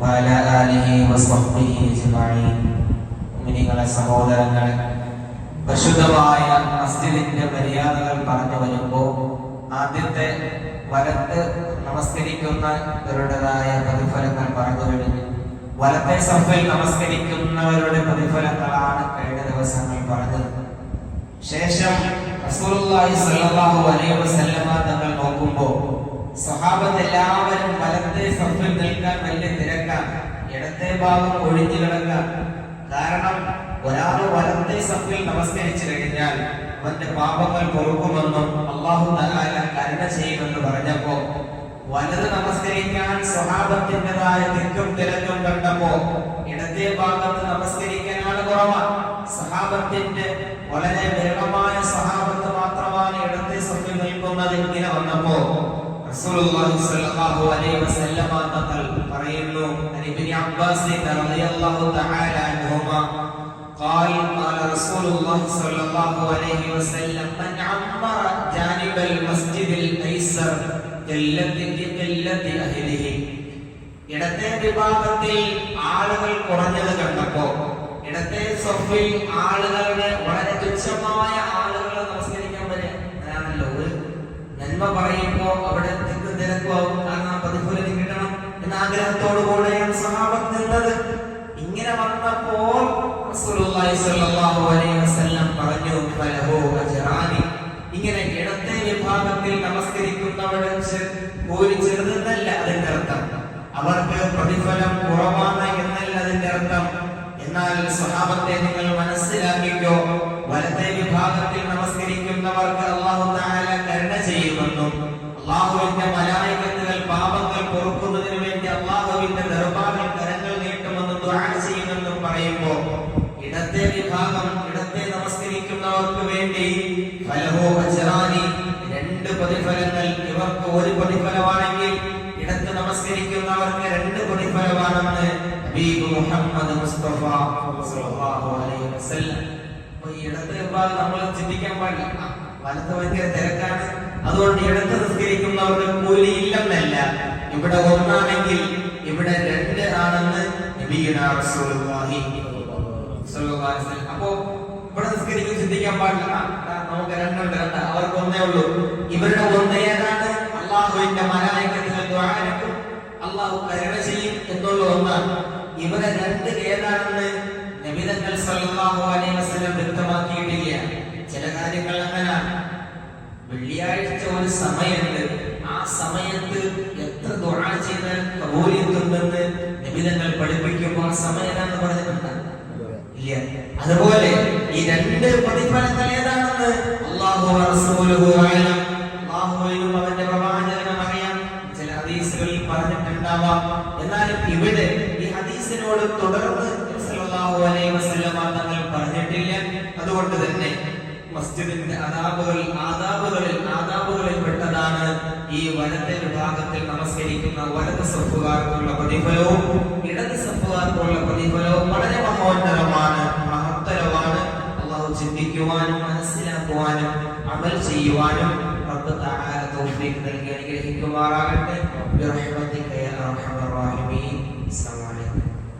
വഅലാ ആലിഹി വസഹ്ബിഹി അജ്മഈൻ. മുഅ്മിനീങ്ങളെ സഹോദരങ്ങളെ, പരിശുദ്ധമായ മസ്ജിദിന്റെ മര്യാദകൾ പറഞ്ഞു വരുമ്പോൾ ആദ്യത്തെ വലത്ത് നമസ്കരിക്കുന്നവരുടേതായ പ്രതിഫലങ്ങൾ പറഞ്ഞു കഴിഞ്ഞു. വലത്തെ സഫിൽ നമസ്കരിക്കുന്നവരുടെ പ്രതിഫലങ്ങളാണ് കഴിഞ്ഞ ദിവസങ്ങൾ പറഞ്ഞത്. ശേഷം റസൂലുള്ളാഹി സ്വല്ലല്ലാഹു അലൈഹി വസല്ലമ തങ്ങൾ നോക്കുമ്പോൾ സ്വഹാബത്ത് എല്ലാവരും വലത്തെ സഫിൽ നിൽക്കാൻ വലിയ തിരക്കാണ്. ഇടത്തെ ഭാഗം ഒഴിഞ്ഞു കിടക്കാൻ. കാരണം ഒരാൾ വലത്തെ സഫിൽ നമസ്കരിച്ചു കഴിഞ്ഞാൽ അവന്റെ പാപങ്ങൾ പൊറുക്കുമെന്നും അല്ലാഹു തആല കരുണ ചെയ്യുമെന്ന് പറഞ്ഞപ്പോ വലത് നമസ്കരിക്കാൻ സ്വഹാബത്തിൻ്റെതായ തിക്കും തിരക്കും കണ്ടപ്പോ ഇടത്തെ ഭാഗത്ത് നമസ്കരിക്കാൻ ആൾ കുറവാണ്. സഹാബത്തിന്റെ വളരെ വിരളമായ സഹാബത്ത് മാത്രമാണ് ഇടത്തെ സഫിൽ നിൽക്കുന്നത്. ഇങ്ങനെ വന്നപ്പോ റസൂലുള്ളാഹി സ്വല്ലല്ലാഹു അലൈഹി വസല്ലമ തങ്ങൾ പറയുന്നു, ഇബ്നു അബ്ബാസ് റളിയല്ലാഹു തആല അൻഹുമാ قال قال رسول الله صلى الله عليه وسلم من عمر جانب المسجد الايسر قلة اهله. ഇടത്തെ വിഭാഗത്തിൽ ആളുകൾ കുറഞ്ഞത് കണ്ടപ്പോ ഇടത്തെ സഫിൽ ആളുകളുടെ വളരെ തുച്ഛമായ ആളുകൾ നമസ്കരിക്കാൻ വരാണല്ലോ. ഒരു നന്മ പറയുമ്പോ അവിടെ തിരക്കുമാവും. കാരണം പ്രതിഫലം കിട്ടണം എന്ന ആഗ്രഹത്തോടു കൂടെയാണ് സഹാബത്ത് നിന്നത്. ഇങ്ങനെ വന്നപ്പോൾ റസൂലുള്ളാഹി സ്വല്ലല്ലാഹു അലൈഹി വസല്ലം പറഞ്ഞു, ഫലഹു അജ്റാനി. ഇങ്ങനെ ഇടത്തെ വിഭാഗത്തിൽ നമസ്കരിക്കുന്നവരുടെ ഒരു ചെറുതെന്നല്ല അതിന്റെ അർത്ഥം. അവർക്ക് പ്രതിഫലം കുറവാണ് എന്നല്ല അതിന്റെ അർത്ഥം. എന്നാൽ സ്വഹാബത്തെ നിങ്ങൾ മനസ്സിലാക്കിക്കോ, വലത്തെ വിഭാഗത്തിൽ നമസ്കരിക്കുന്നവർക്ക് അല്ലാഹു തആല കരുണ ചെയ്യുമെന്നും അല്ലാഹുവിന്റെ മലായികത്തുകൾ പാപങ്ങൾ പൊറുക്കുന്നതിന് വേണ്ടി അല്ലാഹുവിന്റെ ദർബാറിൽ കരങ്ങൾ നീട്ടുമെന്നും ദുആ ചെയ്യുമെന്നും പറയുമ്പോ ഇടത്തെ വിഭാഗം ഇടത്തെ നമസ്കരിക്കുന്നവർക്ക് വേണ്ടി ഫലഹു അജ്റാനി, രണ്ട് പ്രതിഫലങ്ങൾ. ഇവർക്ക് ഒരു പ്രതിഫലമാണെങ്കിൽ ഇടത്ത് നമസ്കരിക്കുന്നവർക്ക് രണ്ട് പ്രതിഫലമാണെന്ന് ഹബീബ് മുഹമ്മദ് മുസ്തഫ സ്വല്ലല്ലാഹു അലൈഹി വസല്ലം. ഈ ഇടത്തെ വിഭാഗം നമ്മൾ ചിന്തിക്കാൻ പാടില്ല. വലത്ത് ഭയങ്കര തിരക്കാണ്, അതുകൊണ്ട് ഇടത്ത് നിസ്കരിക്കുന്നവർക്ക് കൂലി ഇല്ലെന്നല്ല. ഇവിടെ ഒന്നാണെങ്കിൽ ഇവിടെ രണ്ട് ആണെന്ന് നബിയുനാ റസൂലുള്ളാഹി സ്വല്ലല്ലാഹു അലൈഹി വസല്ലം. അപ്പോ ഇവിടെ നിസ്കരിക്കും ചിന്തിക്കാൻ പാടില്ല. നമുക്ക് രണ്ടുണ്ട്, അവർക്ക് ഒന്നേ ഉള്ളൂ. ഇവരുടെ ഒന്ന് ഏതാണ്? അല്ലാഹുവിന്റെ മലായികത്തുകൾ ദുആ ചെയ്യും, അല്ലാഹു കരുണ ചെയ്യും എന്നുള്ള ഒന്നാണ്. ഇവരെ രണ്ട് ഏതാണെന്ന് നബി തങ്ങൾ സ്വല്ലല്ലാഹു അലൈഹി വസല്ലം വ്യക്തമാക്കിയിട്ടില്ല. ചില കാര്യങ്ങൾ അങ്ങനെയാണ്. വെള്ളിയാഴ്ച ഒരു സമയമുണ്ട്, ആ സമയത്ത് എത്ര ദുആ ചെയ്താൽ കബൂലിയത്തുണ്ടെന്ന് നബി തങ്ങൾ പഠിപ്പിക്കുമ്പോൾ ആ സമയത്താണെന്ന് പറഞ്ഞിട്ടുണ്ട് ഇല്ല. അതുപോലെ ഈ രണ്ട് പ്രതിഫലങ്ങൾ ഏതാണെന്ന് അല്ലാഹു റസൂലുഹു അലം, അല്ലാഹുവിനും അവന്റെ പ്രവാചകനും അറിയാം. ചില ഹദീസുകളിൽ പറഞ്ഞിട്ടുണ്ടാവാം. എന്നാൽ ഇവിടെ ഈ ഹദീസിനോട് തുടർന്ന് സല്ലല്ലാഹു അലൈഹി വസല്ലം തങ്ങൾ പറഞ്ഞിട്ടില്ല. അതുകൊണ്ട് തന്നെ മസ്ജിദിന്റെ ആദാബുകളിൽ പെട്ടതാണ് ഈ വലത്തെ വിഭാഗത്തിൽ നമസ്കരിക്കുന്ന വലത് സഫുകാർക്കുള്ള പ്രതിഫലവും ഇടത് സഫുകാർക്കുള്ള പ്രതിഫലവും വളരെ മഹോന്നതമാണ്, മഹത്തരമാണ്. അല്ലാഹു ചിന്തിക്കുവാനും മനസ്സിലാക്കുവാനും അമൽ ചെയ്യുവാനും റബ്ബ് തആല തൗഫീഖ് നൽകി അനുഗ്രഹിക്കുമാറാകട്ടെ. ബിറഹ്മതിക യാ അർഹമർ റഹീമീൻ.